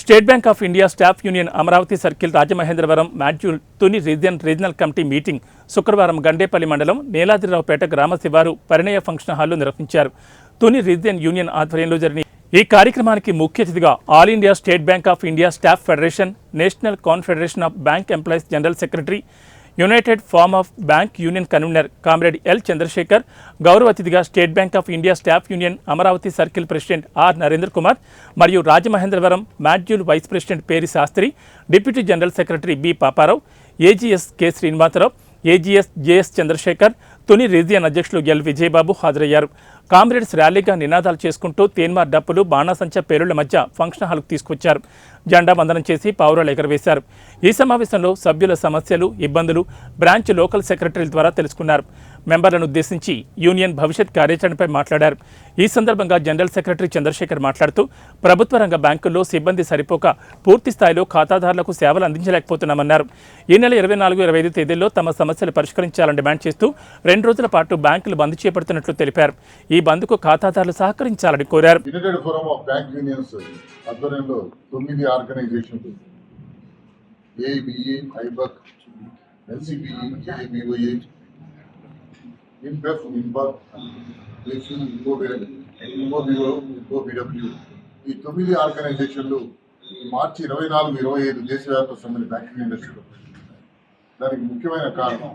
State Bank of India staff union Amaravati circle Rajamahendravaram module Tuni regional committee meeting శుక్రవారం గండేపల్లి మండలం నీలాద్రిరావుపేట గ్రామ శివారు పరిణయ ఫంక్షన్ హాల్లో నిర్వహించారు. తుని రీజియన్ యూనియన్ ఆధ్వర్యంలో జరిగిన ఈ కార్యక్రమానికి ముఖ్య అతిథిగా all India State Bank of India staff federation, national confederation of bank employees general secretary, united forum of bank union convener comrade L Chandrasekhar, గౌరవ అతిథిగా State Bank of India staff union Amaravati circle president R Narendra Kumar మరియు Rajamahendravaram module vice president Peri Sastri, deputy general secretary B Paparao, AGS K Srinivasarao, AGS JS Chandrasekhar, Tuni region అధ్యక్షులు L Vijayababu హాజరయ్యారు. Comrades ర్యాలీగా నినాదాలు చేసుకుంటూ తేన్మార్ డప్పులు, బాణాసంచా పేరుళ్ల మధ్య ఫంక్షన్ హాల్కు తీసుకొచ్చారు. జెండా వందనం చేసి పావురాలు ఎగరవేశారు. ఈ సమావేశంలో సభ్యుల సమస్యలు, ఇబ్బందులు బ్రాంచ్ లోకల్ సెక్రటరీల ద్వారా తెలుసుకున్నారు. మెంబర్లను ఉద్దేశించి యూనియన్ భవిష్యత్ కార్యాచరణపై మాట్లాడారు. ఈ సందర్భంగా జనరల్ సెక్రటరీ చంద్రశేఖర్ మాట్లాడుతూ ప్రభుత్వ రంగ బ్యాంకుల్లో సిబ్బంది సరిపోక పూర్తి స్థాయిలో ఖాతాదారులకు సేవలు అందించలేకపోతున్నామన్నారు. ఈ నెల 24, 25 తేదీల్లో తమ సమస్యలు పరిష్కరించాలని డిమాండ్ చేస్తూ 2 రోజుల పాటు బ్యాంకులు బంద్ చేపడుతున్నట్లు తెలిపారు. ఈ బంద్కు ఖాతాదారులు సహకరించాలని కోరారు. United forum of bank unions ఆధ్వర్యంలో 9 ఆర్గనైజేషన్లు ఏబిఏ, ఐబక్, ఎన్సిబిఈ, ఏబిఓఏ, ఇన్బెఫ్, ఇన్బక్, ఇంకోబిడబ్ల్యూ ఈ 9 ఆర్గనైజేషన్లు మార్చి 24, 25 దేశవ్యాప్త సమ్మె బ్యాంకింగ్ ఇండస్ట్రీలో. దానికి ముఖ్యమైన కారణం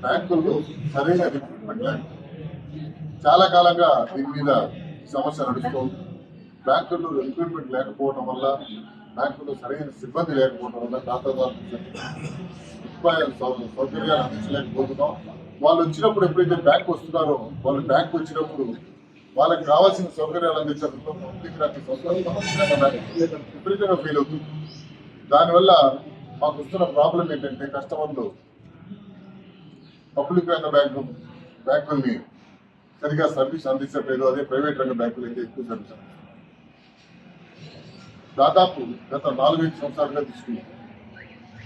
బ్యాంకుల్లో సరైన రిక్రూట్మెంట్ లేదు. చాలా కాలంగా దీని మీద సమస్య నడుస్తుంది. బ్యాంకుల్లో రిక్రూట్మెంట్ లేకపోవడం వల్ల, బ్యాంకుల్లో సరైన సిబ్బంది లేకపోవడం వల్ల ఖాతాదారులకు సౌకర్యాలు అందించలేకపోతున్నాం. వాళ్ళు వచ్చినప్పుడు ఎప్పుడైతే బ్యాంక్ వస్తున్నారో, వాళ్ళు బ్యాంక్ వచ్చినప్పుడు వాళ్ళకి కావాల్సిన సౌకర్యాలు అందించడంలో పబ్లిక్ రంగ సౌకర్యాలు విపరీతంగా ఫెయిల్ అవుతుంది. దానివల్ల మాకు వస్తున్న ప్రాబ్లం ఏంటంటే కస్టమర్లు పబ్లిక్ రంగ బ్యాంకుల్ని సరిగా సర్వీస్ అందించట్లేదు. అదే ప్రైవేట్ రంగ బ్యాంకులు అయితే ఎక్కువ సర్వీస్ అందిస్తారు. దాదాపు గత 4-5 సంవత్సరాలుగా తీసుకున్నాం.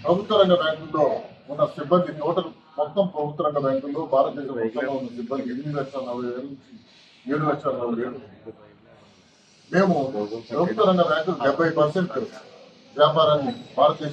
ప్రభుత్వ రంగ బ్యాంకుల్లో ఉన్న సిబ్బంది టోటల్ మొత్తం ప్రభుత్వ రంగ బ్యాంకుల్లో భారతదేశం మొత్తంలో ఉన్న సిబ్బంది 8,40,000 నుంచి 7,40,000. మేము ప్రభుత్వ రంగ బ్యాంకులు 70% వ్యాపారాన్ని భారతదేశం